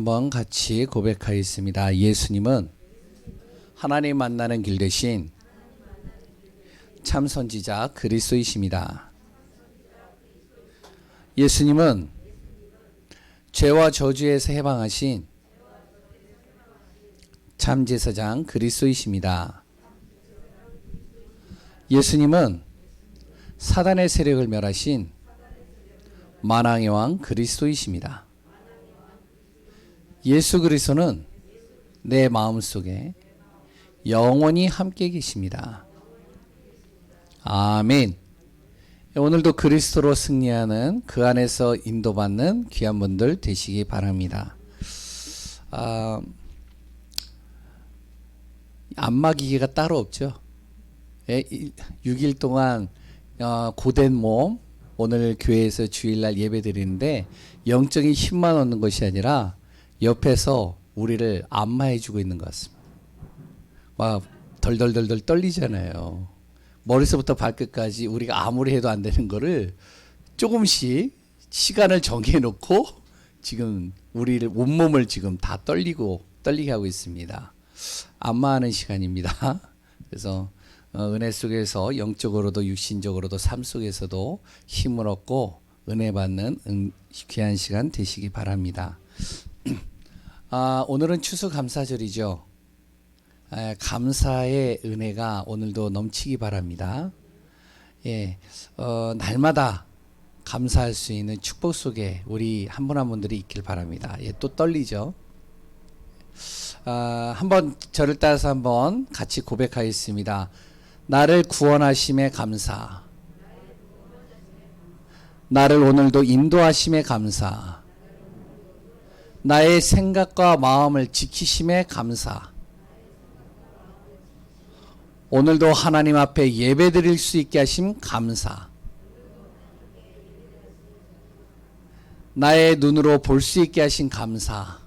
한번 같이 고백하겠습니다. 예수님은 하나님 만나는 길 대신 참 선지자 그리스도이십니다. 예수님은 죄와 저주에서 해방하신 참 제사장 그리스도이십니다. 예수님은 사단의 세력을 멸하신 만왕의 왕 그리스도이십니다. 예수 그리스도는 내 마음속에 영원히 함께 계십니다. 아멘. 오늘도 그리스도로 승리하는 그 안에서 인도받는 귀한 분들 되시기 바랍니다. 안마기계가 따로 없죠. 6일 동안 고된 몸, 오늘 교회에서 주일날 예배 드리는데 영적인 힘만 얻는 것이 아니라 옆에서 우리를 안마해 주고 있는 것 같습니다. 막 덜덜덜덜 떨리잖아요. 머리서부터 발끝까지 우리가 아무리 해도 안 되는 거를 조금씩 시간을 정해 놓고 지금 우리를 온몸을 지금 다 떨리게 하고 있습니다. 안마하는 시간입니다. 그래서 은혜 속에서 영적으로도 육신적으로도 삶 속에서도 힘을 얻고 은혜 받는 귀한 시간 되시기 바랍니다. 오늘은 추수감사절이죠. 감사의 은혜가 오늘도 넘치기 바랍니다. 날마다 감사할 수 있는 축복 속에 우리 한 분 한 분들이 있길 바랍니다. 또 떨리죠. 한번 저를 따라서 한번 같이 고백하겠습니다. 나를 구원하심에 감사. 나를 오늘도 인도하심에 감사. 나의 생각과 마음을 지키심에 감사. 오늘도 하나님 앞에 예배드릴 수 있게 하심 감사. 나의 눈으로 볼 수 있게 하신 감사.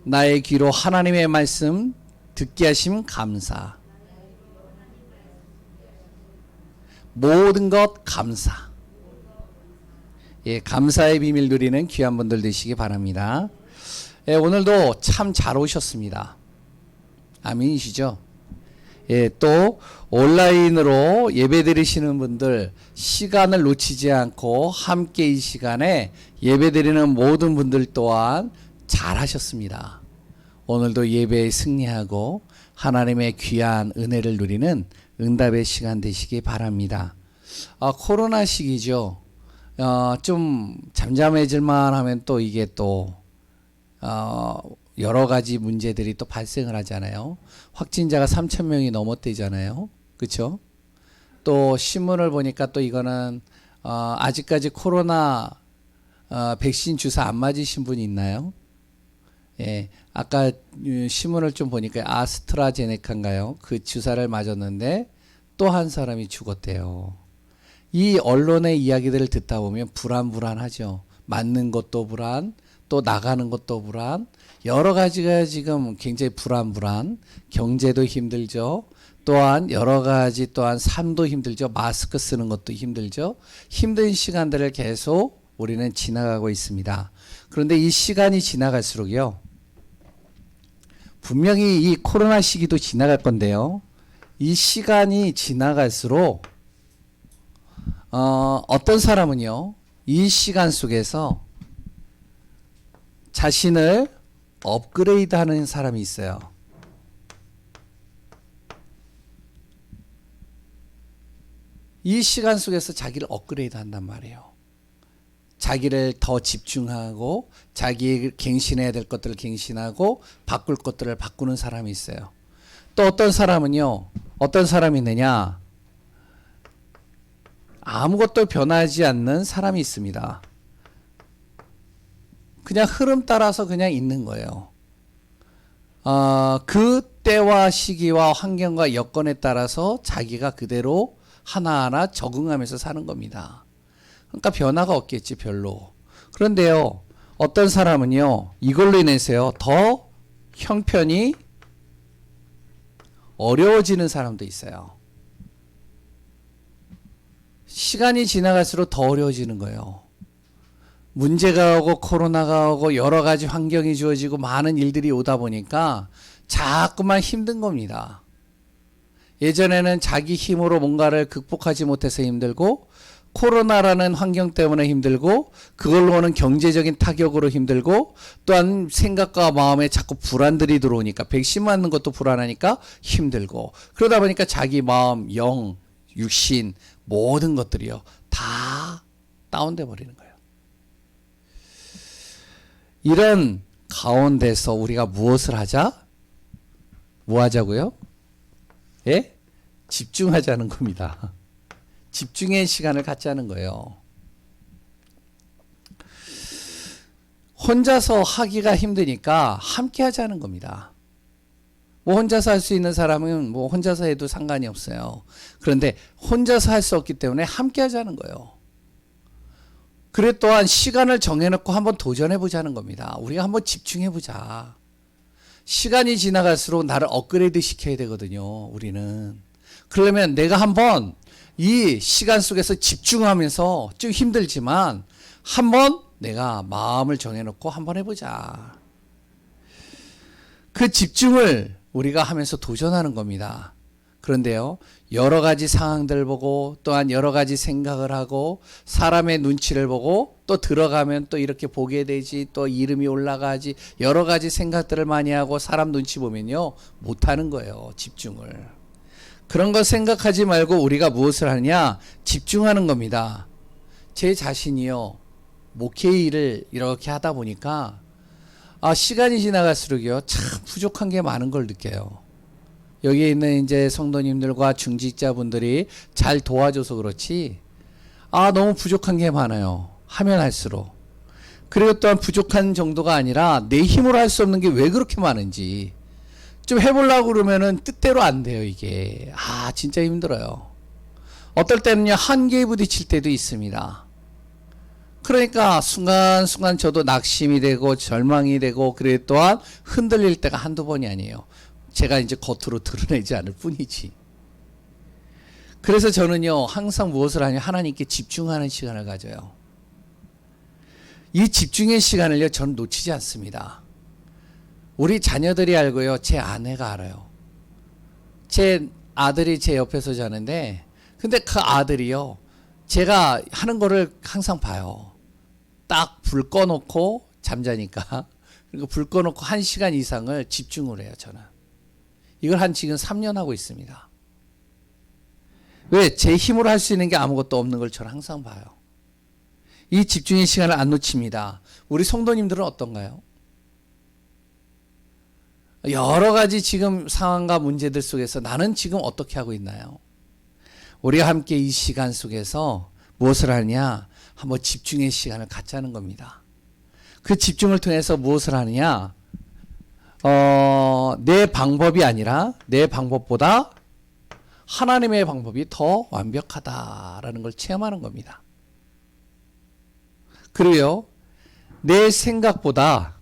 나의 귀로 하나님의 말씀 듣게 하심 감사. 모든 것 감사. 감사의 비밀 누리는 귀한 분들 되시기 바랍니다. 오늘도 참 잘 오셨습니다. 아멘이시죠? 또 온라인으로 예배 드리시는 분들 시간을 놓치지 않고 함께 이 시간에 예배 드리는 모든 분들 또한 잘 하셨습니다. 오늘도 예배에 승리하고 하나님의 귀한 은혜를 누리는 응답의 시간 되시기 바랍니다. 코로나 시기죠. 좀 잠잠해질만 하면 또 이게 또 여러 가지 문제들이 또 발생을 하잖아요. 확진자가 3,000명이 넘었대잖아요. 그렇죠? 또 신문을 보니까 또 이거는 아직까지 코로나 백신 주사 안 맞으신 분이 있나요? 아까 신문을 좀 보니까 아스트라제네카인가요? 그 주사를 맞았는데 또 한 사람이 죽었대요. 이 언론의 이야기들을 듣다 보면 불안하죠. 맞는 것도 불안, 또 나가는 것도 불안, 여러 가지가 지금 굉장히 불안, 경제도 힘들죠. 또한 여러 가지 또한 삶도 힘들죠. 마스크 쓰는 것도 힘들죠. 힘든 시간들을 계속 우리는 지나가고 있습니다. 그런데 이 시간이 지나갈수록요. 분명히 이 코로나 시기도 지나갈 건데요. 이 시간이 지나갈수록 어떤 사람은요. 이 시간 속에서 자신을 업그레이드 하는 사람이 있어요. 이 시간 속에서 자기를 업그레이드 한단 말이에요. 자기를 더 집중하고 자기 갱신해야 될 것들을 갱신하고 바꿀 것들을 바꾸는 사람이 있어요. 또 어떤 사람은요. 어떤 사람이 있느냐. 아무것도 변하지 않는 사람이 있습니다. 그냥 흐름 따라서 그냥 있는 거예요. 그 때와 시기와 환경과 여건에 따라서 자기가 그대로 하나하나 적응하면서 사는 겁니다. 그러니까 변화가 없겠지 별로. 그런데요. 어떤 사람은요. 이걸로 인해서요. 더 형편이 어려워지는 사람도 있어요. 시간이 지나갈수록 더 어려워지는 거예요. 문제가 오고 코로나가 오고 여러 가지 환경이 주어지고 많은 일들이 오다 보니까 자꾸만 힘든 겁니다. 예전에는 자기 힘으로 뭔가를 극복하지 못해서 힘들고, 코로나라는 환경 때문에 힘들고, 그걸로 오는 경제적인 타격으로 힘들고, 또한 생각과 마음에 자꾸 불안들이 들어오니까, 백신 맞는 것도 불안하니까 힘들고, 그러다 보니까 자기 마음, 영, 육신 모든 것들이요 다 다운돼 버리는 거예요. 이런 가운데서 우리가 무엇을 하자? 뭐 하자고요? 예? 집중하자는 겁니다. 집중의 시간을 갖자는 거예요. 혼자서 하기가 힘드니까 함께 하자는 겁니다. 뭐 혼자서 할 수 있는 사람은 뭐 혼자서 해도 상관이 없어요. 그런데 혼자서 할 수 없기 때문에 함께 하자는 거예요. 그래 또한 시간을 정해놓고 한번 도전해보자는 겁니다. 우리가 한번 집중해보자. 시간이 지나갈수록 나를 업그레이드 시켜야 되거든요. 우리는. 그러려면 내가 한번 이 시간 속에서 집중하면서 좀 힘들지만 한번 내가 마음을 정해놓고 한번 해보자. 그 집중을 우리가 하면서 도전하는 겁니다. 그런데요, 여러 가지 상황들을 보고 또한 여러 가지 생각을 하고 사람의 눈치를 보고 또 들어가면 또 이렇게 보게 되지, 또 이름이 올라가지, 여러 가지 생각들을 많이 하고 사람 눈치 보면요 못하는 거예요. 집중을. 그런 거 생각하지 말고 우리가 무엇을 하느냐? 집중하는 겁니다. 제 자신이요 목회 일을 이렇게 하다 보니까 시간이 지나갈수록요 참 부족한 게 많은 걸 느껴요. 여기에 있는 이제 성도님들과 중직자분들이 잘 도와줘서 그렇지, 너무 부족한 게 많아요. 하면 할수록. 그리고 또한 부족한 정도가 아니라 내 힘으로 할 수 없는 게 왜 그렇게 많은지 좀 해보려고 그러면은 뜻대로 안 돼요, 이게. 진짜 힘들어요. 어떨 때는요, 한계에 부딪힐 때도 있습니다. 그러니까 순간순간 저도 낙심이 되고 절망이 되고, 그래 또한 흔들릴 때가 한두 번이 아니에요. 제가 이제 겉으로 드러내지 않을 뿐이지. 그래서 저는요, 항상 무엇을 하냐, 하나님께 집중하는 시간을 가져요. 이 집중의 시간을요, 저는 놓치지 않습니다. 우리 자녀들이 알고요, 제 아내가 알아요. 제 아들이 제 옆에서 자는데, 근데 그 아들이요, 제가 하는 거를 항상 봐요. 딱 불 꺼놓고 잠자니까. 그리고 불 꺼놓고 1시간 이상을 집중을 해요, 저는. 이걸 한 지금 3년 하고 있습니다. 왜? 제 힘으로 할 수 있는 게 아무것도 없는 걸 저는 항상 봐요. 이 집중의 시간을 안 놓칩니다. 우리 성도님들은 어떤가요? 여러 가지 지금 상황과 문제들 속에서 나는 지금 어떻게 하고 있나요? 우리가 함께 이 시간 속에서 무엇을 하느냐? 한번 집중의 시간을 갖자는 겁니다. 그 집중을 통해서 무엇을 하느냐? 내 방법이 아니라 내 방법보다 하나님의 방법이 더 완벽하다라는 걸 체험하는 겁니다. 그리고요, 내 생각보다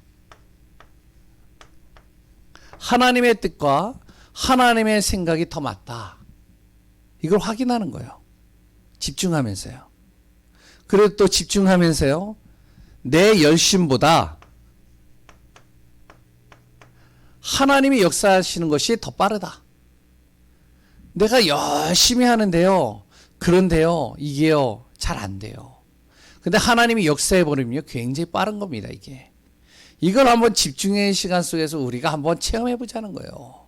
하나님의 뜻과 하나님의 생각이 더 맞다. 이걸 확인하는 거예요. 집중하면서요. 그리고 또 집중하면서요, 내 열심보다 하나님이 역사하시는 것이 더 빠르다. 내가 열심히 하는데요, 그런데요, 이게요, 잘 안 돼요. 근데 하나님이 역사해버리면요, 굉장히 빠른 겁니다, 이게. 이걸 한번 집중의 시간 속에서 우리가 한번 체험해보자는 거예요.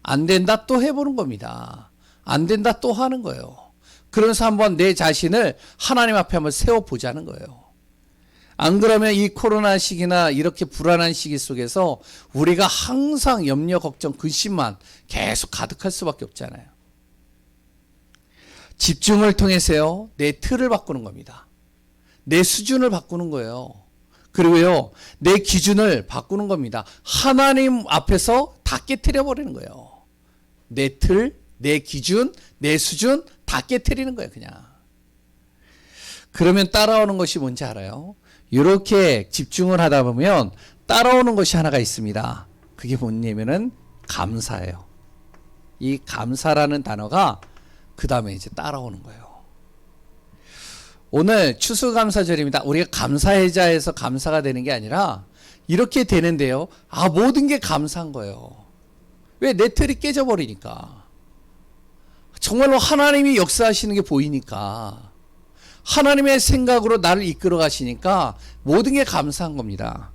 안 된다, 또 해보는 겁니다. 안 된다, 또 하는 거예요. 그러면서 한번 내 자신을 하나님 앞에 한번 세워보자는 거예요. 안 그러면 이 코로나 시기나 이렇게 불안한 시기 속에서 우리가 항상 염려, 걱정, 근심만 계속 가득할 수밖에 없잖아요. 집중을 통해서요, 내 틀을 바꾸는 겁니다. 내 수준을 바꾸는 거예요. 그리고요, 내 기준을 바꾸는 겁니다. 하나님 앞에서 다 깨트려 버리는 거예요. 내 틀, 내 기준, 내 수준 다 깨트리는 거예요, 그냥. 그러면 따라오는 것이 뭔지 알아요? 이렇게 집중을 하다 보면 따라오는 것이 하나가 있습니다. 그게 뭐냐면은 감사예요. 이 감사라는 단어가 그 다음에 이제 따라오는 거예요. 오늘 추수감사절입니다. 우리가 감사해자에서 감사가 되는 게 아니라 이렇게 되는데요. 모든 게 감사한 거예요. 왜? 내 틀이 깨져버리니까. 정말로 하나님이 역사하시는 게 보이니까. 하나님의 생각으로 나를 이끌어 가시니까 모든 게 감사한 겁니다.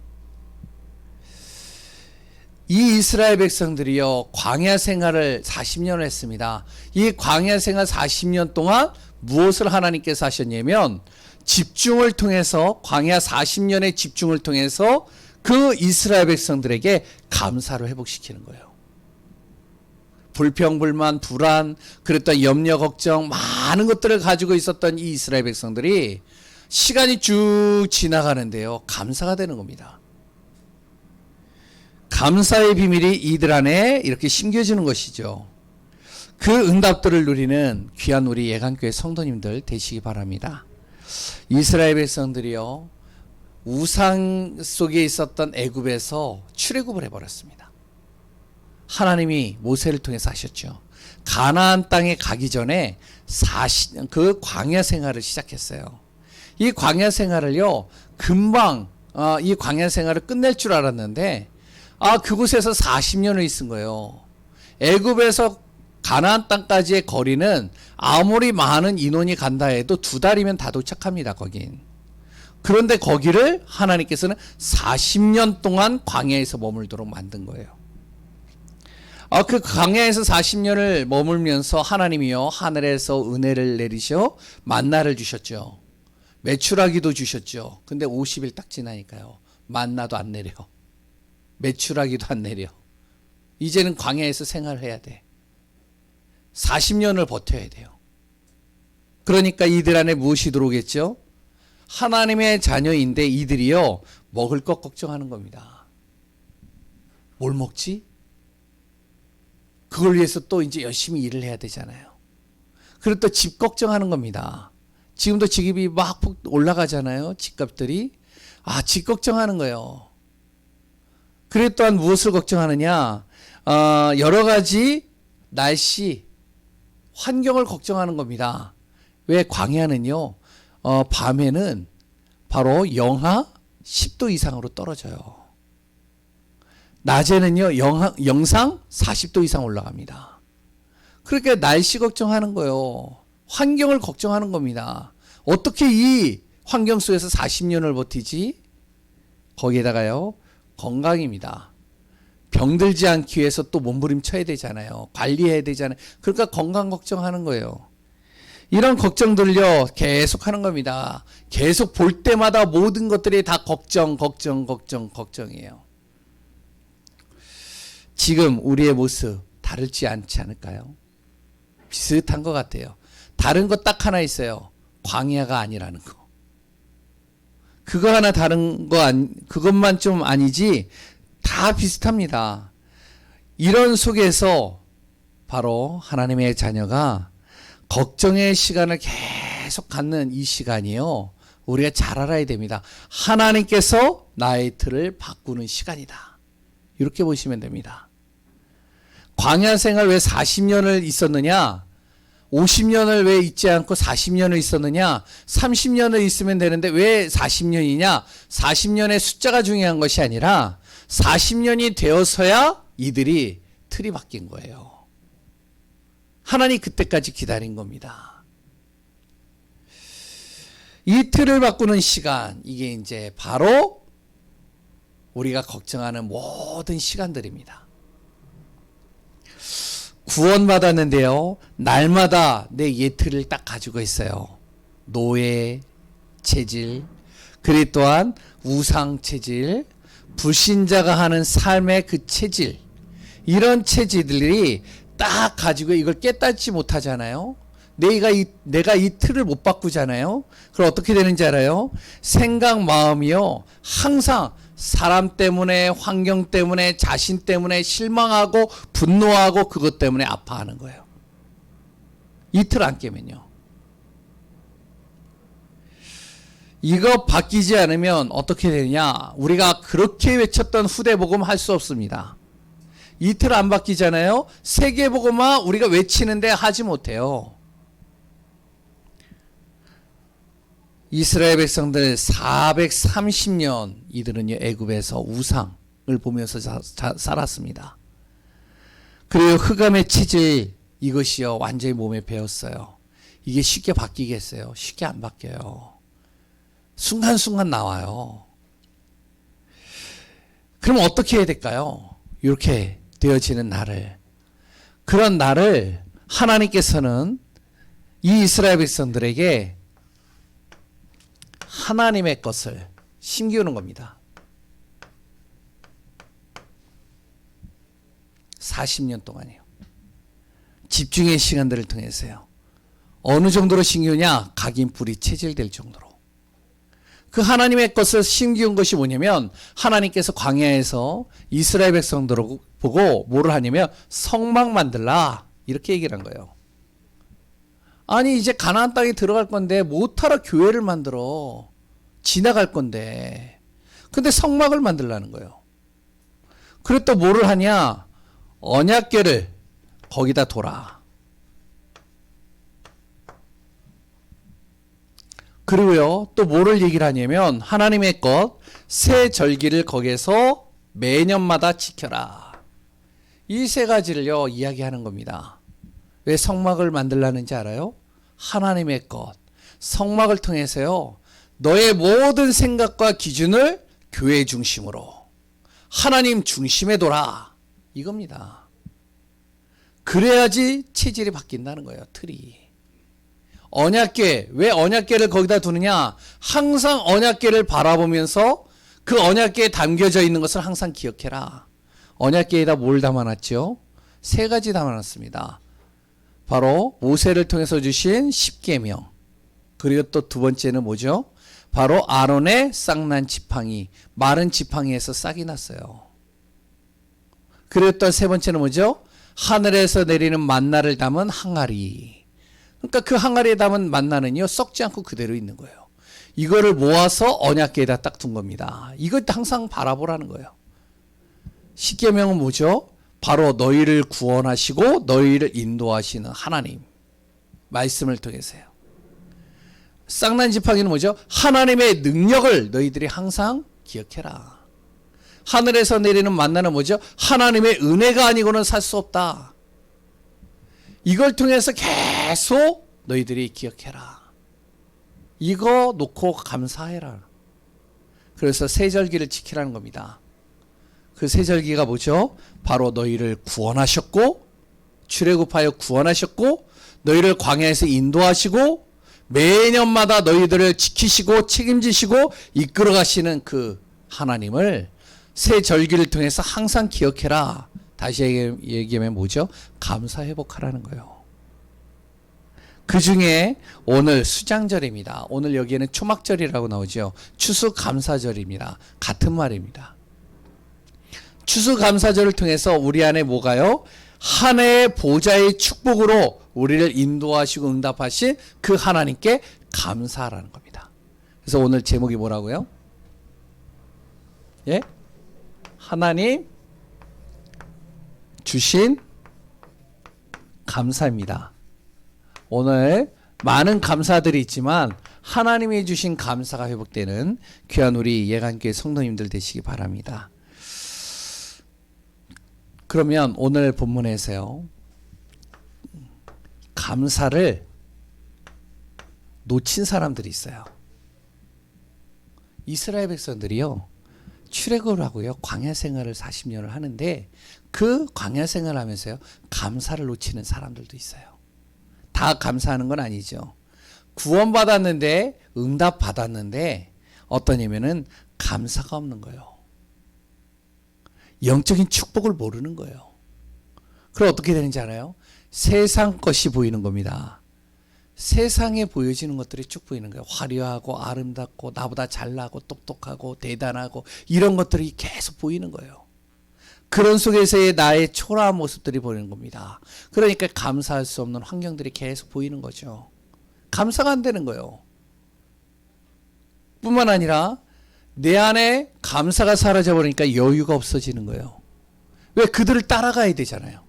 이 이스라엘 백성들이요, 광야 생활을 40년을 했습니다. 이 광야 생활 40년 동안 무엇을 하나님께서 하셨냐면, 집중을 통해서, 광야 40년의 집중을 통해서 그 이스라엘 백성들에게 감사를 회복시키는 거예요. 불평불만, 불안, 그랬던 염려, 걱정, 많은 것들을 가지고 있었던 이 이스라엘 백성들이 시간이 쭉 지나가는데요, 감사가 되는 겁니다. 감사의 비밀이 이들 안에 이렇게 심겨지는 것이죠. 그 응답들을 누리는 귀한 우리 예강교회 성도님들 되시기 바랍니다. 이스라엘 백성들이요, 우상 속에 있었던 애굽에서 출애굽을 해버렸습니다. 하나님이 모세를 통해서 하셨죠. 가나안 땅에 가기 전에 그 광야 생활을 시작했어요. 이 광야 생활을요, 금방 이 광야 생활을 끝낼 줄 알았는데 그곳에서 40년을 있은 거예요. 애굽에서 가나안 땅까지의 거리는 아무리 많은 인원이 간다 해도 2달이면 다 도착합니다. 거긴. 그런데 거기를 하나님께서는 40년 동안 광야에서 머물도록 만든 거예요. 그 광야에서 40년을 머물면서 하나님이요, 하늘에서 은혜를 내리셔 만나를 주셨죠. 메추라기도 주셨죠. 근데 50일 딱 지나니까요, 만나도 안 내려. 메추라기도 안 내려. 이제는 광야에서 생활해야 돼. 40년을 버텨야 돼요. 그러니까 이들 안에 무엇이 들어오겠죠? 하나님의 자녀인데 이들이요, 먹을 것 걱정하는 겁니다. 뭘 먹지? 그걸 위해서 또 이제 열심히 일을 해야 되잖아요. 그리고 또 집 걱정하는 겁니다. 지금도 집이 막 올라가잖아요. 집값들이. 집 걱정하는 거예요. 그래 또한 무엇을 걱정하느냐? 여러 가지 날씨, 환경을 걱정하는 겁니다. 왜? 광야는요, 밤에는 바로 영하 10도 이상으로 떨어져요. 낮에는요, 영상 40도 이상 올라갑니다. 그러니까 날씨 걱정하는 거예요. 환경을 걱정하는 겁니다. 어떻게 이 환경 속에서 40년을 버티지? 거기에다가요, 건강입니다. 병들지 않기 위해서 또 몸부림쳐야 되잖아요. 관리해야 되잖아요. 그러니까 건강 걱정하는 거예요. 이런 걱정들요, 계속 하는 겁니다. 계속 볼 때마다 모든 것들이 다 걱정이에요. 지금 우리의 모습 다르지 않지 않을까요? 비슷한 것 같아요. 다른 것 딱 하나 있어요. 광야가 아니라는 거. 그거 하나 다른 거 그것만 좀 아니지 다 비슷합니다. 이런 속에서 바로 하나님의 자녀가 걱정의 시간을 계속 갖는 이 시간이요, 우리가 잘 알아야 됩니다. 하나님께서 나의 틀을 바꾸는 시간이다. 이렇게 보시면 됩니다. 광야 생활 왜 40년을 있었느냐? 50년을 왜 있지 않고 40년을 있었느냐? 30년을 있으면 되는데 왜 40년이냐? 40년의 숫자가 중요한 것이 아니라 40년이 되어서야 이들이 틀이 바뀐 거예요. 하나님 그때까지 기다린 겁니다. 이 틀을 바꾸는 시간, 이게 이제 바로 우리가 걱정하는 모든 시간들입니다. 구원받았는데요, 날마다 내 예틀을 딱 가지고 있어요. 노예 체질, 그리 또한 우상 체질, 불신자가 하는 삶의 그 체질, 이런 체질들이 딱 가지고 이걸 깨닫지 못하잖아요. 내가 이 틀을 못 바꾸잖아요. 그럼 어떻게 되는지 알아요? 생각, 마음이요, 항상 사람 때문에, 환경 때문에, 자신 때문에 실망하고 분노하고 그것 때문에 아파하는 거예요. 이 틀 안 깨면요. 이거 바뀌지 않으면 어떻게 되느냐? 우리가 그렇게 외쳤던 후대복음 할 수 없습니다. 이 틀 안 바뀌잖아요. 세계복음화 우리가 외치는데 하지 못해요. 이스라엘 백성들 430년 이들은요 애굽에서 우상을 보면서 살았습니다. 그리고 흑암의 체질 이것이요 완전히 몸에 배었어요. 이게 쉽게 바뀌겠어요? 쉽게 안 바뀌어요. 순간순간 나와요. 그럼 어떻게 해야 될까요? 이렇게 되어지는 날을, 그런 날을 하나님께서는 이 이스라엘 백성들에게 하나님의 것을 심기우는 겁니다. 40년 동안이요. 집중의 시간들을 통해서요. 어느 정도로 심기우냐? 각인뿔이 체질될 정도로. 그 하나님의 것을 심기운 것이 뭐냐면, 하나님께서 광야에서 이스라엘 백성들을 보고 뭐를 하냐면 성막 만들라 이렇게 얘기를 한 거예요. 아니 이제 가나안 땅에 들어갈 건데 못하러 교회를 만들어. 지나갈 건데. 근데 성막을 만들라는 거예요. 그리고 또 뭐를 하냐? 언약궤를 거기다 둬라. 그리고요 또 뭐를 얘기를 하냐면 하나님의 것 새 절기를 거기에서 매년마다 지켜라. 이 세 가지를요 이야기하는 겁니다. 왜 성막을 만들라는지 알아요? 하나님의 것 성막을 통해서요 너의 모든 생각과 기준을 교회 중심으로 하나님 중심에 둬라 이겁니다. 그래야지 체질이 바뀐다는 거예요. 틀이. 언약궤, 왜 언약궤를 거기다 두느냐? 항상 언약궤를 바라보면서 그 언약궤에 담겨져 있는 것을 항상 기억해라. 언약궤에다 뭘 담아놨죠? 세 가지 담아놨습니다. 바로 모세를 통해서 주신 십계명, 그리고 또 두 번째는 뭐죠? 바로 아론의 싹난 지팡이, 마른 지팡이에서 싹이 났어요. 그리고 또 세 번째는 뭐죠? 하늘에서 내리는 만나를 담은 항아리. 그러니까 그 항아리에 담은 만나는요 썩지 않고 그대로 있는 거예요. 이거를 모아서 언약궤에다 딱 둔 겁니다. 이걸 항상 바라보라는 거예요. 십계명은 뭐죠? 바로 너희를 구원하시고 너희를 인도하시는 하나님 말씀을 통해서요. 쌍난 지팡이는 뭐죠? 하나님의 능력을 너희들이 항상 기억해라. 하늘에서 내리는 만나는 뭐죠? 하나님의 은혜가 아니고는 살 수 없다. 이걸 통해서 계속 너희들이 기억해라. 이거 놓고 감사해라. 그래서 세절기를 지키라는 겁니다. 그 세절기가 뭐죠? 바로 너희를 구원하셨고 출애굽하여 구원하셨고 너희를 광야에서 인도하시고 매년마다 너희들을 지키시고 책임지시고 이끌어 가시는 그 하나님을 세절기를 통해서 항상 기억해라. 다시 얘기하면 뭐죠? 감사 회복하라는 거예요. 그 중에 오늘 수장절입니다. 오늘 여기에는 초막절이라고 나오죠. 추수감사절입니다. 같은 말입니다. 추수감사절을 통해서 우리 안에 뭐가요? 한 해의 보좌의 축복으로 우리를 인도하시고 응답하신 그 하나님께 감사하라는 겁니다. 그래서 오늘 제목이 뭐라고요? 예? 하나님 주신 감사입니다. 오늘 많은 감사들이 있지만 하나님이 주신 감사가 회복되는 귀한 우리 예간교회 성도님들 되시기 바랍니다. 그러면 오늘 본문에서요 감사를 놓친 사람들이 있어요. 이스라엘 백성들이요 출애굽을 하고요 광야 생활을 40년을 하는데 그 광야 생활을 하면서요 감사를 놓치는 사람들도 있어요. 다 감사하는 건 아니죠. 구원받았는데 응답받았는데 어떠냐면은 감사가 없는 거예요. 영적인 축복을 모르는 거예요. 그럼 어떻게 되는지 알아요? 세상 것이 보이는 겁니다. 세상에 보여지는 것들이 쭉 보이는 거예요. 화려하고 아름답고 나보다 잘나고 똑똑하고 대단하고 이런 것들이 계속 보이는 거예요. 그런 속에서의 나의 초라한 모습들이 보이는 겁니다. 그러니까 감사할 수 없는 환경들이 계속 보이는 거죠. 감사가 안 되는 거예요. 뿐만 아니라 내 안에 감사가 사라져 버리니까 여유가 없어지는 거예요. 왜? 그들을 따라가야 되잖아요.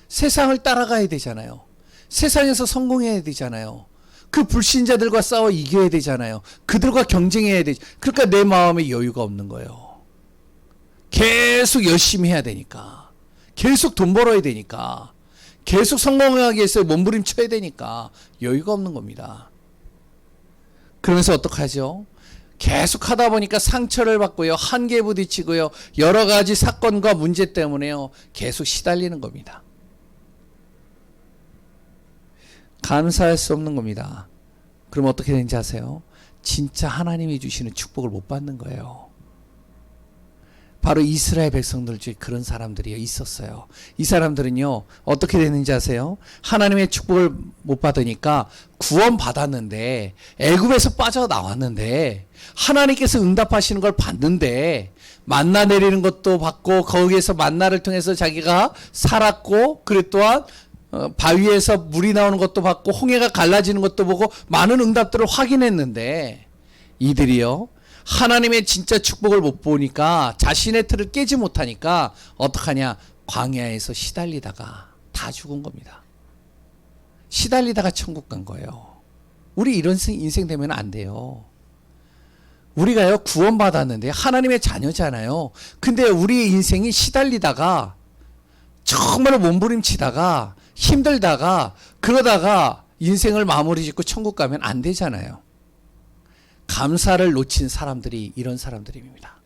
세상을 따라가야 되잖아요. 세상에서 성공해야 되잖아요. 그 불신자들과 싸워 이겨야 되잖아요. 그들과 경쟁해야 되죠. 그러니까 내 마음에 여유가 없는 거예요. 계속 열심히 해야 되니까. 계속 돈 벌어야 되니까. 계속 성공하기 위해서 몸부림쳐야 되니까 여유가 없는 겁니다. 그러면서 어떡하죠? 계속 하다 보니까 상처를 받고요. 한계에 부딪히고요. 여러 가지 사건과 문제 때문에요. 계속 시달리는 겁니다. 감사할 수 없는 겁니다. 그럼 어떻게 되는지 아세요? 진짜 하나님이 주시는 축복을 못 받는 거예요. 바로 이스라엘 백성들 중에 그런 사람들이 있었어요. 이 사람들은요, 어떻게 됐는지 아세요? 하나님의 축복을 못 받으니까 구원 받았는데, 애굽에서 빠져나왔는데, 하나님께서 응답하시는 걸 봤는데, 만나 내리는 것도 받고, 거기에서 만나를 통해서 자기가 살았고, 그리고 또한 바위에서 물이 나오는 것도 봤고, 홍해가 갈라지는 것도 보고, 많은 응답들을 확인했는데, 이들이요, 하나님의 진짜 축복을 못 보니까 자신의 틀을 깨지 못하니까 어떡하냐, 광야에서 시달리다가 다 죽은 겁니다. 시달리다가 천국 간 거예요. 우리 이런 인생 되면 안 돼요. 우리가요, 구원받았는데 하나님의 자녀잖아요. 근데 우리의 인생이 시달리다가 정말 몸부림치다가 힘들다가 그러다가 인생을 마무리 짓고 천국 가면 안 되잖아요. 감사를 놓친 사람들이 이런 사람들입니다.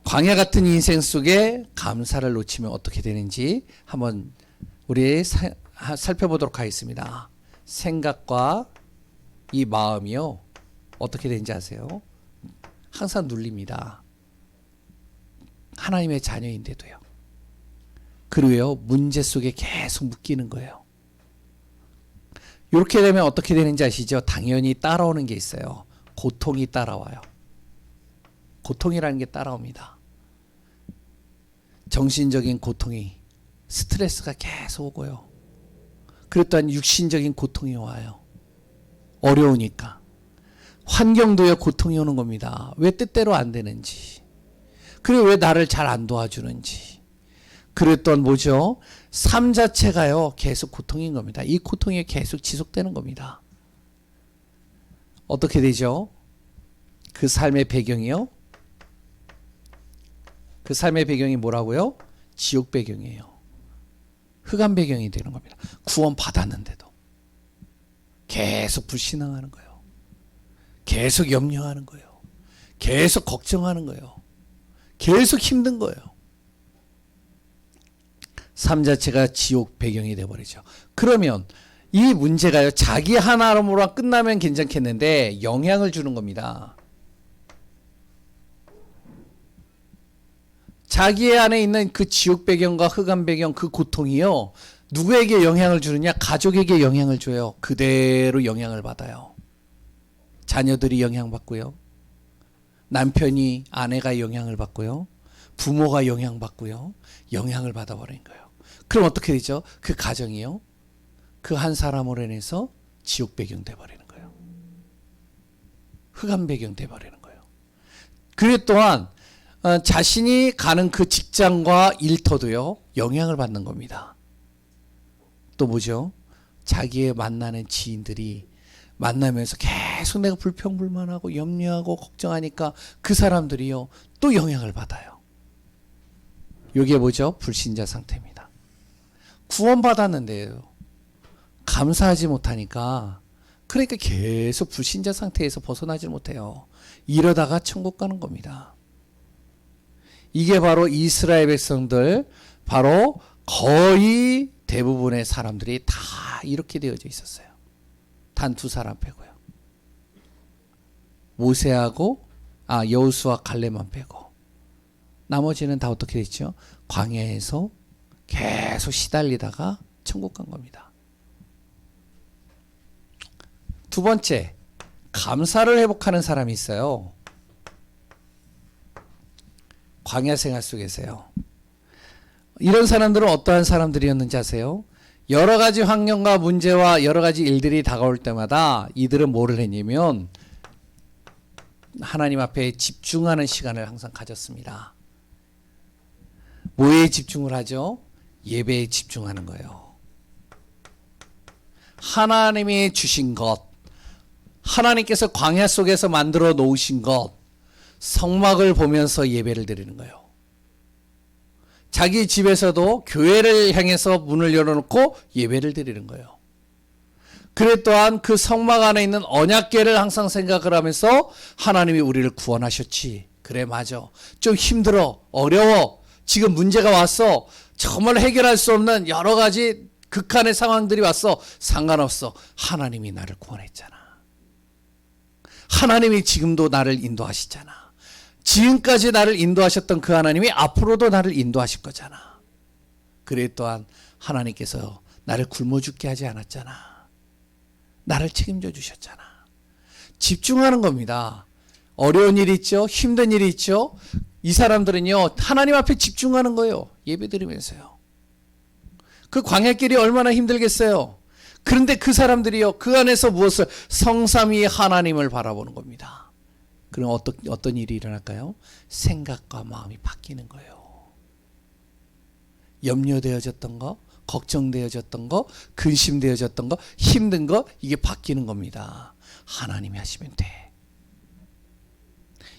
광야 같은 인생 속에 감사를 놓치면 어떻게 되는지 한번 우리 살펴보도록 하겠습니다. 생각과 이 마음이요, 어떻게 되는지 아세요? 항상 눌립니다. 하나님의 자녀인데도요. 그리고요, 문제 속에 계속 묶이는 거예요. 이렇게 되면 어떻게 되는지 아시죠? 당연히 따라오는 게 있어요. 고통이 따라와요. 고통이라는 게 따라옵니다. 정신적인 고통이, 스트레스가 계속 오고요. 그리고 또한 육신적인 고통이 와요. 어려우니까. 환경도요, 고통이 오는 겁니다. 왜 뜻대로 안 되는지. 그리고 왜 나를 잘 안 도와주는지. 그랬던 뭐죠? 삶 자체가요, 계속 고통인 겁니다. 이 고통이 계속 지속되는 겁니다. 어떻게 되죠? 그 삶의 배경이요? 그 삶의 배경이 뭐라고요? 지옥 배경이에요. 흑암 배경이 되는 겁니다. 구원 받았는데도 계속 불신앙하는 거예요. 계속 염려하는 거예요. 계속 걱정하는 거예요. 계속 힘든 거예요. 삶 자체가 지옥 배경이 되어버리죠. 그러면 이 문제가요, 자기 하나로만 끝나면 괜찮겠는데 영향을 주는 겁니다. 자기 안에 있는 그 지옥 배경과 흑암 배경, 그 고통이요, 누구에게 영향을 주느냐? 가족에게 영향을 줘요. 그대로 영향을 받아요. 자녀들이 영향받고요. 남편이, 아내가 영향을 받고요. 부모가 영향받고요. 영향을 받아버린 거예요. 그럼 어떻게 되죠? 그 가정이요, 그 한 사람으로 인해서 지옥 배경 돼버리는 거예요. 흑암 배경 돼버리는 거예요. 그리고 또한 자신이 가는 그 직장과 일터도요, 영향을 받는 겁니다. 또 뭐죠? 자기의 만나는 지인들이 만나면서 계속 내가 불평불만하고 염려하고 걱정하니까 그 사람들이요, 또 영향을 받아요. 이게 뭐죠? 불신자 상태입니다. 구원받았는데요, 감사하지 못하니까, 그러니까 계속 불신자 상태에서 벗어나지 못해요. 이러다가 천국 가는 겁니다. 이게 바로 이스라엘 백성들, 바로 거의 대부분의 사람들이 다 이렇게 되어져 있었어요. 단 두 사람 빼고요. 모세하고 여호수아 갈렙만 빼고 나머지는 다 어떻게 됐죠? 광야에서 계속 시달리다가 천국 간 겁니다. 두 번째, 감사를 회복하는 사람이 있어요. 광야 생활 속에서요. 이런 사람들은 어떠한 사람들이었는지 아세요? 여러 가지 환경과 문제와 여러 가지 일들이 다가올 때마다 이들은 뭐를 했냐면 하나님 앞에 집중하는 시간을 항상 가졌습니다. 뭐에 집중을 하죠? 예배에 집중하는 거예요. 하나님이 주신 것, 하나님께서 광야 속에서 만들어 놓으신 것, 성막을 보면서 예배를 드리는 거예요. 자기 집에서도 교회를 향해서 문을 열어놓고 예배를 드리는 거예요. 그래 또한 그 성막 안에 있는 언약궤를 항상 생각을 하면서 하나님이 우리를 구원하셨지. 그래 맞아. 좀 힘들어. 어려워. 지금 문제가 왔어. 정말 해결할 수 없는 여러 가지 극한의 상황들이 왔어. 상관없어. 하나님이 나를 구원했잖아. 하나님이 지금도 나를 인도하시잖아. 지금까지 나를 인도하셨던 그 하나님이 앞으로도 나를 인도하실 거잖아. 그래 또한 하나님께서 나를 굶어 죽게 하지 않았잖아. 나를 책임져 주셨잖아. 집중하는 겁니다. 어려운 일이 있죠. 힘든 일이 있죠. 이 사람들은요. 하나님 앞에 집중하는 거예요. 예배드리면서요. 그 광야길이 얼마나 힘들겠어요. 그런데 그 사람들이요. 그 안에서 무엇을 성삼위 하나님을 바라보는 겁니다. 그럼 어떤 일이 일어날까요? 생각과 마음이 바뀌는 거예요. 염려되어졌던 거, 걱정되어졌던 거, 근심되어졌던 거, 힘든 거, 이게 바뀌는 겁니다. 하나님이 하시면 돼.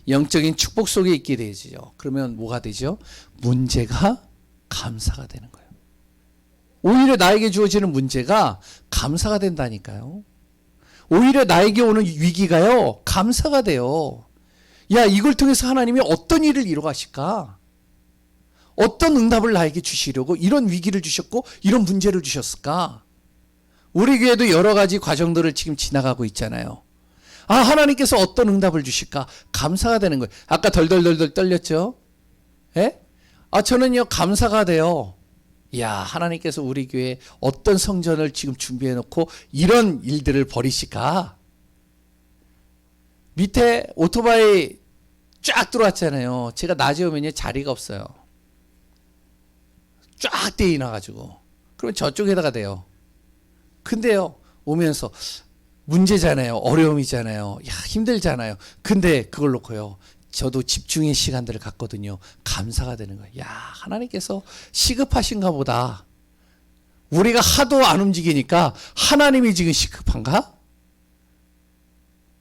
영적인 축복 속에 있게 되죠. 그러면 뭐가 되죠? 문제가 감사가 되는 거예요. 오히려 나에게 주어지는 문제가 감사가 된다니까요. 오히려 나에게 오는 위기가요, 감사가 돼요. 야, 이걸 통해서 하나님이 어떤 일을 이루어가실까? 어떤 응답을 나에게 주시려고 이런 위기를 주셨고 이런 문제를 주셨을까? 우리 교회도 여러 가지 과정들을 지금 지나가고 있잖아요. 아, 하나님께서 어떤 응답을 주실까? 감사가 되는 거예요. 아까 덜덜덜덜 떨렸죠? 예? 아, 저는요, 감사가 돼요. 야, 하나님께서 우리 교회에 어떤 성전을 지금 준비해 놓고 이런 일들을 벌이실까? 밑에 오토바이 쫙 들어왔잖아요. 제가 낮에 오면요, 자리가 없어요. 쫙 떼이 나가지고. 그러면 저쪽에다가 대요. 근데요, 오면서 문제잖아요. 어려움이잖아요. 야, 힘들잖아요. 근데 그걸 놓고요, 저도 집중의 시간들을 갖거든요. 감사가 되는 거예요. 야, 하나님께서 시급하신가 보다. 우리가 하도 안 움직이니까 하나님이 지금 시급한가?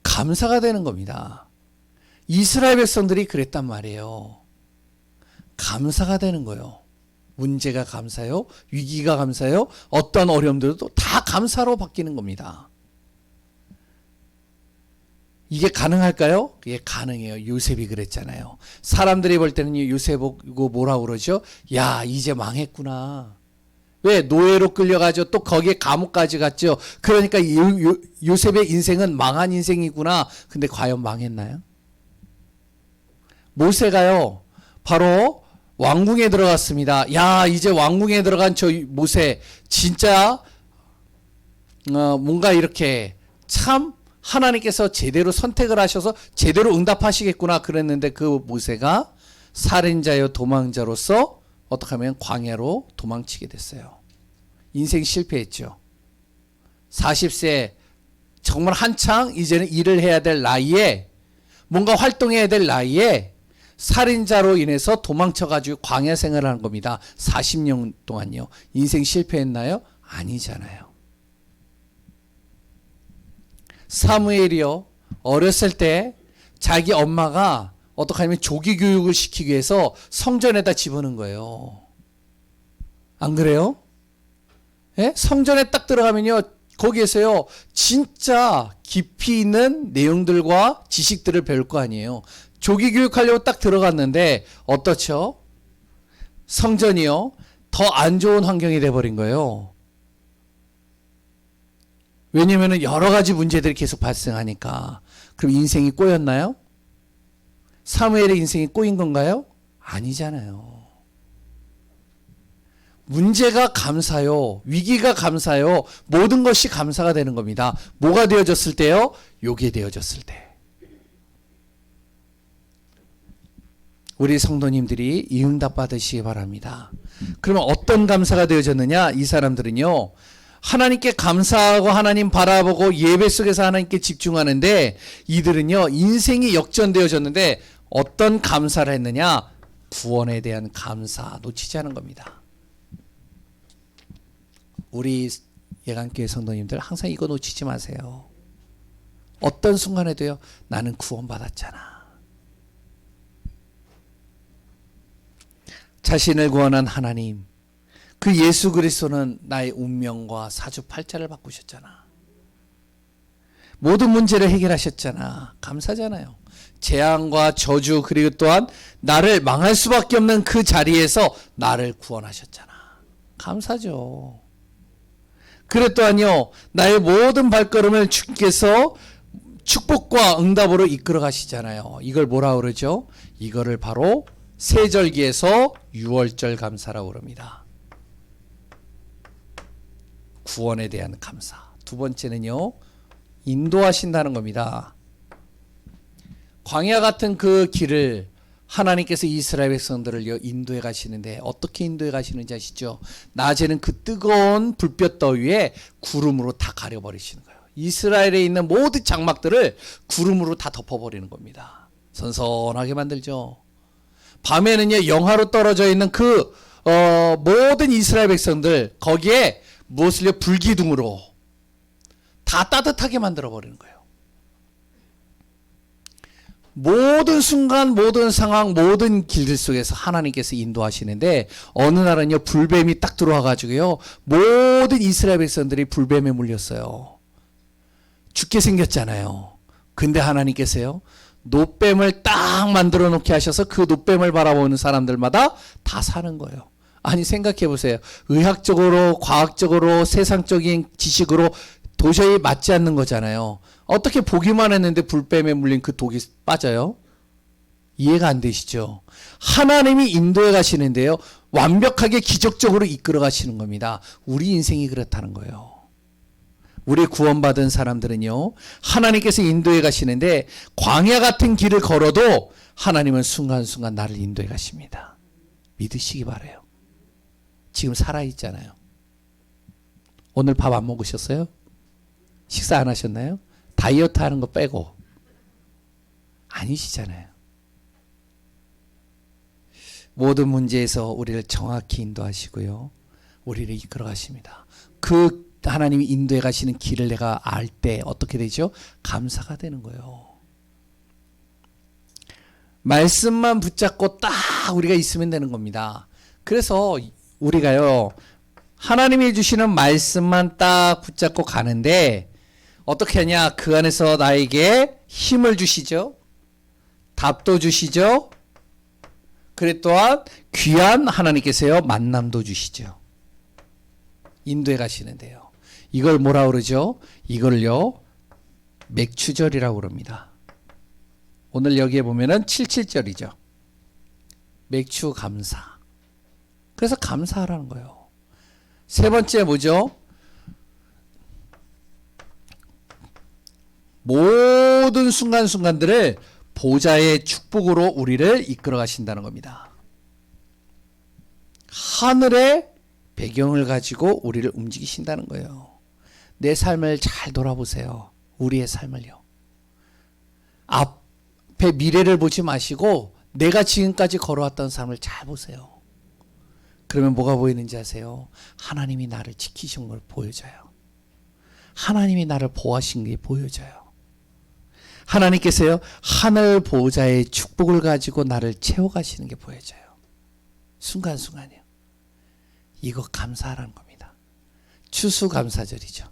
감사가 되는 겁니다. 이스라엘 백성들이 그랬단 말이에요. 감사가 되는 거예요. 문제가 감사요, 위기가 감사요, 어떤 어려움들도 다 감사로 바뀌는 겁니다. 이게 가능할까요? 이게 가능해요. 요셉이 그랬잖아요. 사람들이 볼 때는 요셉 보고 뭐라고 그러죠? 야, 이제 망했구나. 왜? 노예로 끌려가죠. 또 거기에 감옥까지 갔죠. 그러니까 요셉의 인생은 망한 인생이구나. 근데 과연 망했나요? 모세가요, 바로 왕궁에 들어갔습니다. 야, 이제 왕궁에 들어간 저 모세 진짜 뭔가 이렇게 참 하나님께서 제대로 선택을 하셔서 제대로 응답하시겠구나 그랬는데, 그 모세가 살인자여 도망자로서 어떻게 하면 광야로 도망치게 됐어요. 인생 실패했죠. 40세 정말 한창 이제는 일을 해야 될 나이에, 뭔가 활동해야 될 나이에 살인자로 인해서 도망쳐가지고 광야 생활을 한 겁니다. 40년 동안요. 인생 실패했나요? 아니잖아요. 사무엘이요, 어렸을 때 자기 엄마가 어떻게 하면 조기 교육을 시키기 위해서 성전에다 집어넣은 거예요. 안 그래요? 예? 성전에 딱 들어가면요, 거기에서요 진짜 깊이 있는 내용들과 지식들을 배울 거 아니에요. 조기 교육하려고 딱 들어갔는데 어떻죠? 성전이요, 더 안 좋은 환경이 돼버린 거예요. 왜냐면은 여러 가지 문제들이 계속 발생하니까. 그럼 인생이 꼬였나요? 사무엘의 인생이 꼬인 건가요? 아니잖아요. 문제가 감사요, 위기가 감사요, 모든 것이 감사가 되는 겁니다. 뭐가 되어졌을 때요? 요게 되어졌을 때. 우리 성도님들이 이 응답 받으시기 바랍니다. 그러면 어떤 감사가 되어졌느냐? 이 사람들은요, 하나님께 감사하고 하나님 바라보고 예배 속에서 하나님께 집중하는데, 이들은요 인생이 역전되어졌는데 어떤 감사를 했느냐? 구원에 대한 감사 놓치지 않은 겁니다. 우리 예강교회 성도님들 항상 이거 놓치지 마세요. 어떤 순간에도요, 나는 구원받았잖아. 자신을 구원한 하나님, 그 예수 그리스도는 나의 운명과 사주팔자를 바꾸셨잖아. 모든 문제를 해결하셨잖아. 감사잖아요. 재앙과 저주, 그리고 또한 나를 망할 수밖에 없는 그 자리에서 나를 구원하셨잖아. 감사죠. 그래 또한요, 나의 모든 발걸음을 주께서 축복과 응답으로 이끌어 가시잖아요. 이걸 뭐라 그러죠? 이거를 바로 세절기에서 유월절 감사라고 그럽니다. 구원에 대한 감사. 두 번째는요, 인도하신다는 겁니다. 광야 같은 그 길을 하나님께서 이스라엘 백성들을 인도해 가시는데 어떻게 인도해 가시는지 아시죠? 낮에는 그 뜨거운 불볕 더위에 구름으로 다 가려버리시는 거예요. 이스라엘에 있는 모든 장막들을 구름으로 다 덮어버리는 겁니다. 선선하게 만들죠. 밤에는요, 영하로 떨어져 있는 그 모든 이스라엘 백성들 거기에 무엇을요? 불기둥으로 다 따뜻하게 만들어 버리는 거예요. 모든 순간, 모든 상황, 모든 길들 속에서 하나님께서 인도하시는데 어느 날은요, 불뱀이 딱 들어와 가지고요, 모든 이스라엘 백성들이 불뱀에 물렸어요. 죽게 생겼잖아요. 근데 하나님께서요, 노뱀을 딱 만들어 놓게 하셔서 그 노뱀을 바라보는 사람들마다 다 사는 거예요. 아니, 생각해 보세요. 의학적으로, 과학적으로, 세상적인 지식으로 도저히 맞지 않는 거잖아요. 어떻게 보기만 했는데 불뱀에 물린 그 독이 빠져요? 이해가 안 되시죠? 하나님이 인도해 가시는데요, 완벽하게 기적적으로 이끌어 가시는 겁니다. 우리 인생이 그렇다는 거예요. 우리 구원받은 사람들은요, 하나님께서 인도해 가시는데 광야 같은 길을 걸어도 하나님은 순간순간 나를 인도해 가십니다. 믿으시기 바라요. 지금 살아있잖아요. 오늘 밥 안 먹으셨어요? 식사 안 하셨나요? 다이어트 하는 거 빼고. 아니시잖아요. 모든 문제에서 우리를 정확히 인도하시고요, 우리를 이끌어 가십니다. 그 하나님이 인도해 가시는 길을 내가 알 때 어떻게 되죠? 감사가 되는 거예요. 말씀만 붙잡고 딱 우리가 있으면 되는 겁니다. 그래서 우리가요, 하나님이 주시는 말씀만 딱 붙잡고 가는데 어떻게 하냐? 그 안에서 나에게 힘을 주시죠. 답도 주시죠. 그래 또한 귀한 하나님께서요, 만남도 주시죠. 인도해 가시는데요. 이걸 뭐라 그러죠? 이걸요, 맥추절이라고 그럽니다. 오늘 여기에 보면은 77절이죠. 맥추 감사. 그래서 감사하라는 거예요. 세 번째 뭐죠? 모든 순간순간들을 보좌의 축복으로 우리를 이끌어 가신다는 겁니다. 하늘의 배경을 가지고 우리를 움직이신다는 거예요. 내 삶을 잘 돌아보세요. 우리의 삶을요. 앞에 미래를 보지 마시고 내가 지금까지 걸어왔던 삶을 잘 보세요. 그러면 뭐가 보이는지 아세요? 하나님이 나를 지키신 걸 보여줘요. 하나님이 나를 보호하신 게 보여져요. 하나님께서요, 하늘 보호자의 축복을 가지고 나를 채워가시는 게 보여져요. 순간순간이요. 이거 감사하라는 겁니다. 추수감사절이죠.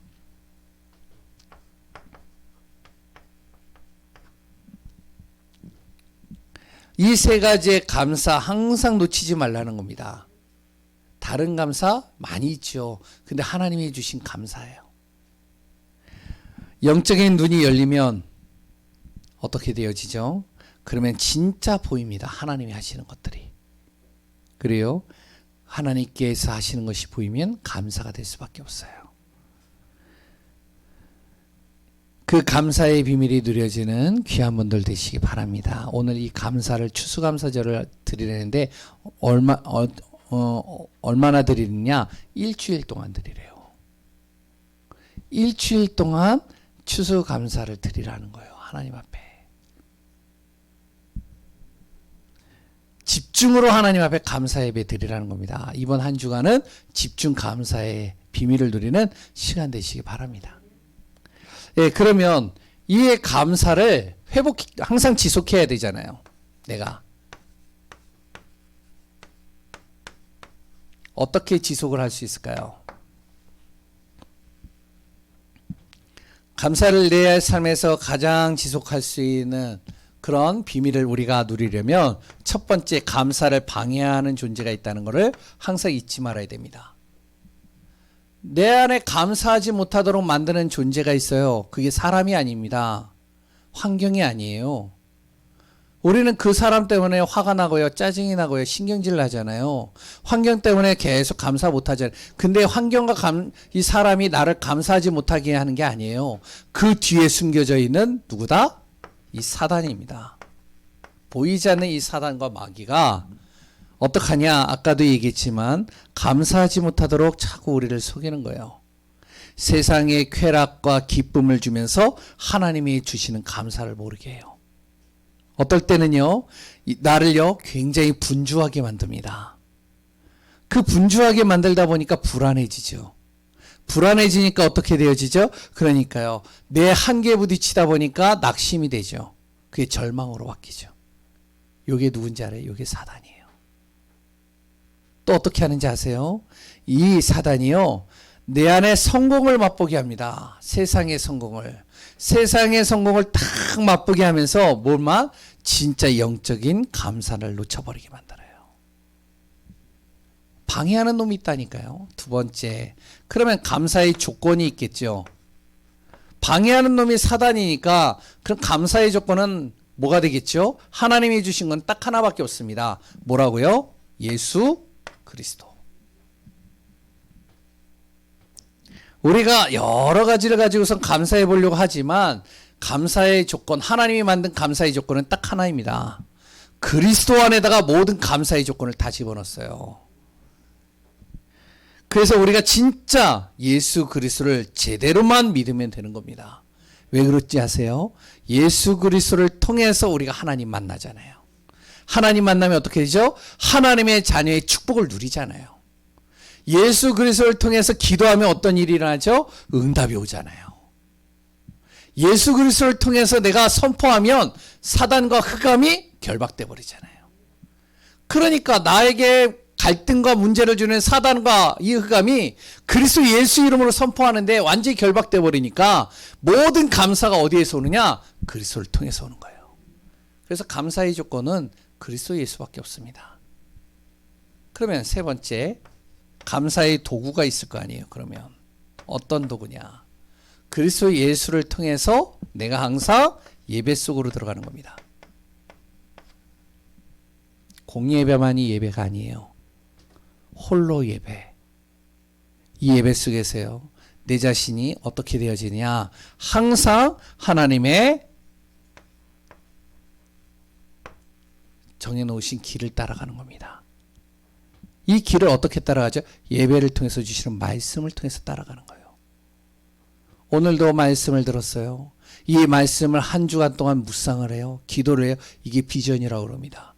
이 세 가지의 감사 항상 놓치지 말라는 겁니다. 다른 감사 많이 있죠. 근데 하나님이 주신 감사예요. 영적인 눈이 열리면 어떻게 되어지죠? 그러면 진짜 보입니다. 하나님이 하시는 것들이. 그래요. 하나님께서 하시는 것이 보이면 감사가 될 수밖에 없어요. 그 감사의 비밀이 누려지는 귀한 분들 되시기 바랍니다. 오늘 이 감사를 추수감사절을 드리려는데 얼마나 드리느냐? 일주일 동안 드리래요. 일주일 동안 추수감사를 드리라는 거예요. 하나님 앞에. 집중으로 하나님 앞에 감사 예배 드리라는 겁니다. 이번 한 주간은 집중 감사의 비밀을 누리는 시간 되시기 바랍니다. 예, 그러면 이 감사를 항상 지속해야 되잖아요. 내가 어떻게 지속을 할 수 있을까요? 감사를 내 삶에서 가장 지속할 수 있는 그런 비밀을 우리가 누리려면 첫 번째, 감사를 방해하는 존재가 있다는 것을 항상 잊지 말아야 됩니다. 내 안에 감사하지 못하도록 만드는 존재가 있어요. 그게 사람이 아닙니다. 환경이 아니에요. 우리는 그 사람 때문에 화가 나고요, 짜증이 나고요, 신경질 나잖아요. 환경 때문에 계속 감사 못하잖아요. 근데 환경과 이 사람이 나를 감사하지 못하게 하는 게 아니에요. 그 뒤에 숨겨져 있는 누구다? 이 사단입니다. 보이지 않는 이 사단과 마귀가 어떡하냐? 아까도 얘기했지만 감사하지 못하도록 자꾸 우리를 속이는 거예요. 세상의 쾌락과 기쁨을 주면서 하나님이 주시는 감사를 모르게 해요. 어떨 때는요, 나를요 굉장히 분주하게 만듭니다. 그 분주하게 만들다 보니까 불안해지죠. 불안해지니까 어떻게 되어지죠? 그러니까요, 내 한계에 부딪히다 보니까 낙심이 되죠. 그게 절망으로 바뀌죠. 요게 누군지 알아요? 요게 사단이에요. 또 어떻게 하는지 아세요? 이 사단이요, 내 안에 성공을 맛보게 합니다. 세상의 성공을 딱 맛보게 하면서 뭘만? 진짜 영적인 감사를 놓쳐버리게 만들어요. 방해하는 놈이 있다니까요. 두 번째, 그러면 감사의 조건이 있겠죠. 방해하는 놈이 사단이니까 그럼 감사의 조건은 뭐가 되겠죠? 하나님이 주신 건 딱 하나밖에 없습니다. 뭐라고요? 예수 그리스도. 우리가 여러 가지를 가지고선 감사해 보려고 하지만 감사의 조건, 하나님이 만든 감사의 조건은 딱 하나입니다. 그리스도 안에다가 모든 감사의 조건을 다 집어넣었어요. 그래서 우리가 진짜 예수 그리스도를 제대로만 믿으면 되는 겁니다. 왜 그렇지 아세요? 예수 그리스도를 통해서 우리가 하나님 만나잖아요. 하나님 만나면 어떻게 되죠? 하나님의 자녀의 축복을 누리잖아요. 예수 그리스도를 통해서 기도하면 어떤 일이 일어나죠? 응답이 오잖아요. 예수 그리스도를 통해서 내가 선포하면 사단과 흑암이 결박돼 버리잖아요. 그러니까 나에게 갈등과 문제를 주는 사단과 이 흑암이 그리스도 예수 이름으로 선포하는데 완전히 결박돼 버리니까 모든 감사가 어디에서 오느냐? 그리스도를 통해서 오는 거예요. 그래서 감사의 조건은 그리스도 예수밖에 없습니다. 그러면 세 번째, 감사의 도구가 있을 거 아니에요. 그러면 어떤 도구냐? 그리스도 예수를 통해서 내가 항상 예배 속으로 들어가는 겁니다. 공예배만이 예배가 아니에요. 홀로 예배. 이 예배 속에서요, 내 자신이 어떻게 되어지냐? 항상 하나님의 정해놓으신 길을 따라가는 겁니다. 이 길을 어떻게 따라가죠? 예배를 통해서 주시는 말씀을 통해서 따라가는 거예요. 오늘도 말씀을 들었어요. 이 말씀을 한 주간 동안 묵상을 해요. 기도를 해요. 이게 비전이라고 그럽니다.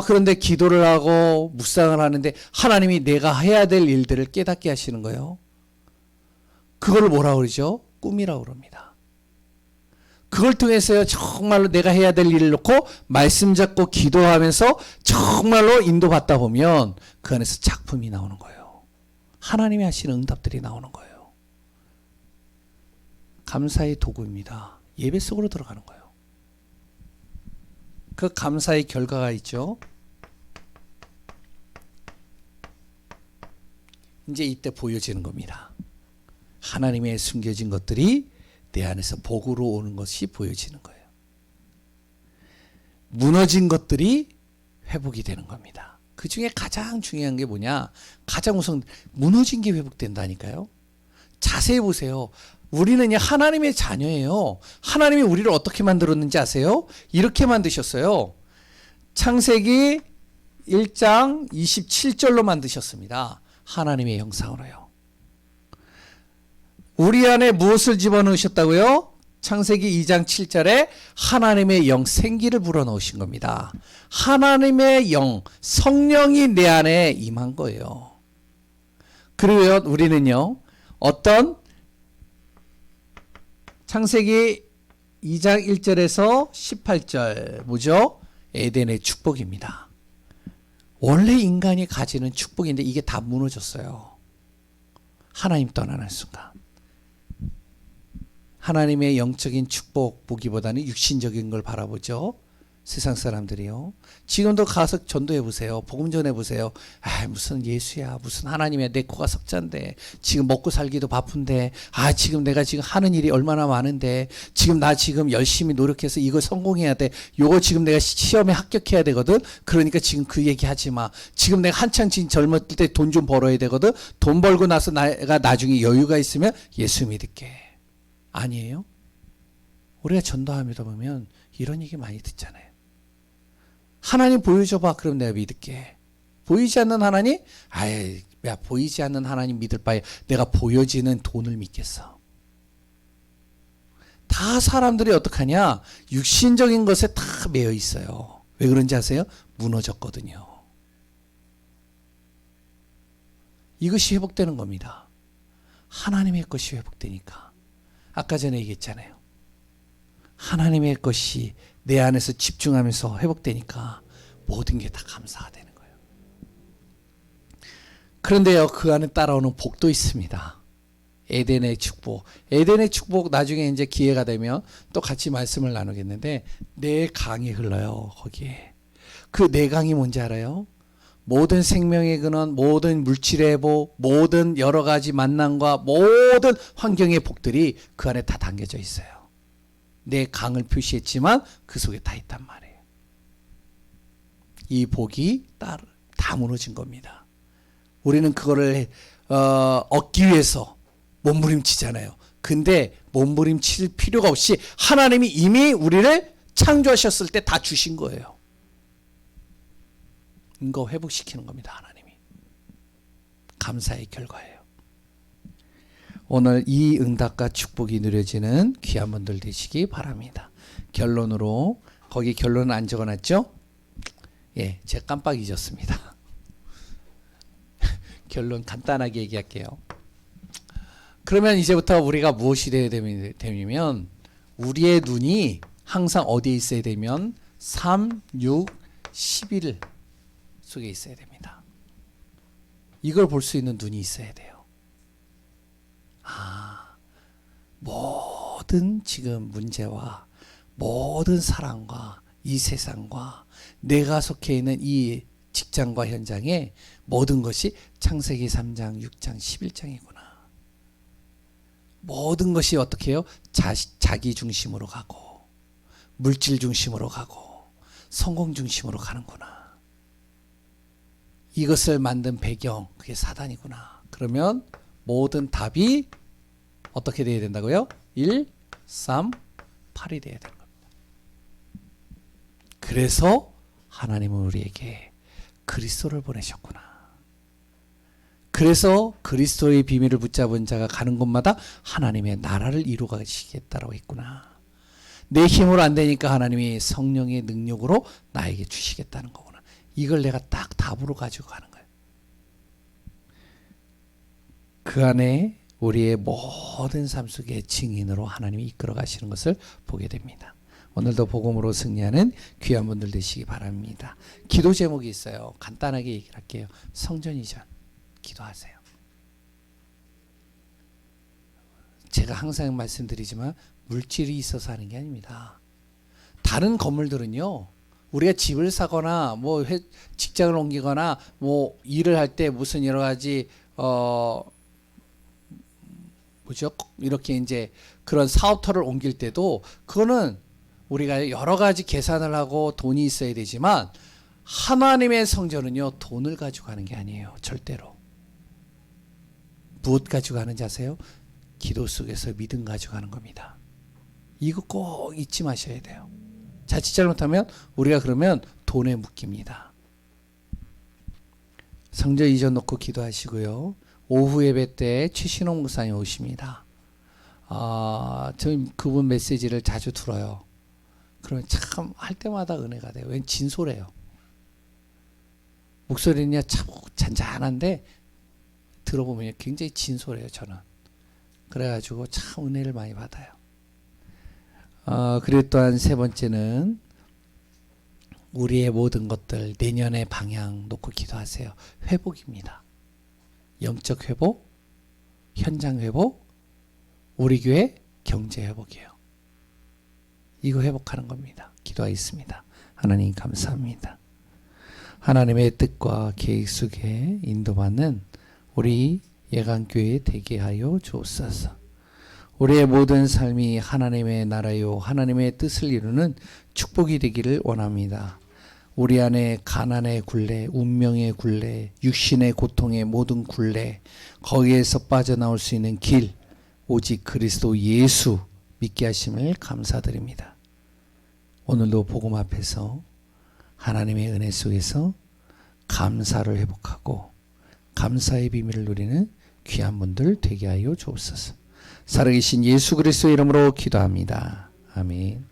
그런데 기도를 하고 묵상을 하는데 하나님이 내가 해야 될 일들을 깨닫게 하시는 거예요. 그걸 뭐라고 그러죠? 꿈이라고 그럽니다. 그걸 통해서요, 정말로 내가 해야 될 일을 놓고 말씀 잡고 기도하면서 정말로 인도받다 보면 그 안에서 작품이 나오는 거예요. 하나님이 하시는 응답들이 나오는 거예요. 감사의 도구입니다. 예배 속으로 들어가는 거예요. 그 감사의 결과가 있죠. 이제 이때 보여지는 겁니다. 하나님의 숨겨진 것들이 내 안에서 복으로 오는 것이 보여지는 거예요. 무너진 것들이 회복이 되는 겁니다. 그 중에 가장 중요한 게 뭐냐? 가장 우선 무너진 게 회복된다니까요. 자세히 보세요. 우리는 하나님의 자녀예요. 하나님이 우리를 어떻게 만들었는지 아세요? 이렇게 만드셨어요. 창세기 1장 27절로 만드셨습니다. 하나님의 형상으로요. 우리 안에 무엇을 집어넣으셨다고요? 창세기 2장 7절에 하나님의 영, 생기를 불어넣으신 겁니다. 하나님의 영, 성령이 내 안에 임한 거예요. 그리고 우리는요, 어떤 창세기 2장 1절에서 18절, 뭐죠? 에덴의 축복입니다. 원래 인간이 가지는 축복인데 이게 다 무너졌어요. 하나님 떠나는 순간. 하나님의 영적인 축복 보기보다는 육신적인 걸 바라보죠. 세상 사람들이요. 지금도 가서 전도해 보세요. 복음 전해 보세요. 아, 무슨 예수야, 무슨 하나님이야. 내 코가 석잔데, 지금 먹고 살기도 바쁜데, 아, 지금 내가 지금 하는 일이 얼마나 많은데, 지금 나 지금 열심히 노력해서 이거 성공해야 돼. 요거 지금 내가 시험에 합격해야 되거든. 그러니까 지금 그 얘기 하지 마. 지금 내가 한창 지금 젊을 때 돈 좀 벌어야 되거든. 돈 벌고 나서 내가 나중에 여유가 있으면 예수 믿을게. 아니에요? 우리가 전도하면서 보면 이런 얘기 많이 듣잖아요. 하나님 보여줘봐. 그럼 내가 믿을게. 보이지 않는 하나님? 아이, 야, 보이지 않는 하나님 믿을 바에 내가 보여지는 돈을 믿겠어. 다 사람들이 어떡하냐? 육신적인 것에 다 매여 있어요. 왜 그런지 아세요? 무너졌거든요. 이것이 회복되는 겁니다. 하나님의 것이 회복되니까. 아까 전에 얘기했잖아요. 하나님의 것이 내 안에서 집중하면서 회복되니까 모든 게 다 감사가 되는 거예요. 그런데요, 그 안에 따라오는 복도 있습니다. 에덴의 축복. 에덴의 축복 나중에 이제 기회가 되면 또 같이 말씀을 나누겠는데, 내 강이 흘러요, 거기에. 그 내 강이 뭔지 알아요? 모든 생명의 근원, 모든 물질의 복, 모든 여러 가지 만남과 모든 환경의 복들이 그 안에 다 담겨져 있어요. 내 강을 표시했지만 그 속에 다 있단 말이에요. 이 복이 다 무너진 겁니다. 우리는 그거를 얻기 위해서 몸부림치잖아요. 근데 몸부림칠 필요가 없이 하나님이 이미 우리를 창조하셨을 때 다 주신 거예요. 이거 회복시키는 겁니다. 하나님이. 감사의 결과예요. 오늘 이 응답과 축복이 누려지는 귀한 분들 되시기 바랍니다. 결론으로, 거기 결론은 안 적어놨죠? 예, 제가 깜빡 잊었습니다. 결론 간단하게 얘기할게요. 그러면 이제부터 우리가 무엇이 되어야 되냐면, 우리의 눈이 항상 어디에 있어야 되면 3, 6, 11 속에 있어야 됩니다. 이걸 볼 수 있는 눈이 있어야 돼요. 아, 모든 지금 문제와 모든 사랑과 이 세상과 내가 속해 있는 이 직장과 현장에 모든 것이 창세기 3장, 6장, 11장이구나. 모든 것이 어떻게 해요? 자기 중심으로 가고, 물질 중심으로 가고, 성공 중심으로 가는구나. 이것을 만든 배경, 그게 사단이구나. 그러면 모든 답이 어떻게 돼야 된다고요? 1, 3, 8이 돼야 되는 겁니다. 그래서 하나님은 우리에게 그리스도를 보내셨구나. 그래서 그리스도의 비밀을 붙잡은 자가 가는 곳마다 하나님의 나라를 이루어가시겠다라고 했구나. 내 힘으로 안 되니까 하나님이 성령의 능력으로 나에게 주시겠다는 거구나. 이걸 내가 딱 답으로 가지고 가는 거예요. 그 안에 우리의 모든 삶 속에 증인으로 하나님이 이끌어 가시는 것을 보게 됩니다. 오늘도 복음으로 승리하는 귀한 분들 되시기 바랍니다. 기도 제목이 있어요. 간단하게 얘기를 할게요. 성전 이전 기도하세요. 제가 항상 말씀드리지만 물질이 있어서 하는 게 아닙니다. 다른 건물들은요, 우리가 집을 사거나 뭐 직장을 옮기거나 뭐 일을 할 때 무슨 여러 가지 뭐죠? 이렇게 이제 그런 사업터를 옮길 때도 그거는 우리가 여러 가지 계산을 하고 돈이 있어야 되지만, 하나님의 성전은요, 돈을 가지고 가는 게 아니에요. 절대로. 무엇 가지고 가는지 아세요? 기도 속에서 믿음 가지고 가는 겁니다. 이거 꼭 잊지 마셔야 돼요. 자칫 잘못하면 우리가 그러면 돈에 묶입니다. 성전 이전 놓고 기도하시고요. 오후 예배 때 최신호 목사님 오십니다. 저는 그분 메시지를 자주 들어요. 그러면 참 할 때마다 은혜가 돼요. 왠 진솔해요. 목소리는 참 잔잔한데 들어보면 굉장히 진솔해요, 저는. 그래가지고 참 은혜를 많이 받아요. 그리고 또한 세 번째는 우리의 모든 것들 내년의 방향 놓고 기도하세요. 회복입니다. 영적 회복, 현장 회복, 우리 교회 경제 회복이에요. 이거 회복하는 겁니다. 기도하겠습니다. 하나님 감사합니다. 하나님의 뜻과 계획 속에 인도받는 우리 예강교회 되게 하여 주옵소서. 우리의 모든 삶이 하나님의 나라요 하나님의 뜻을 이루는 축복이 되기를 원합니다. 우리 안에 가난의 굴레, 운명의 굴레, 육신의 고통의 모든 굴레, 거기에서 빠져나올 수 있는 길, 오직 그리스도 예수 믿게 하심을 감사드립니다. 오늘도 복음 앞에서 하나님의 은혜 속에서 감사를 회복하고 감사의 비밀을 누리는 귀한 분들 되게 하여 주옵소서. 살아계신 예수 그리스도의 이름으로 기도합니다. 아멘.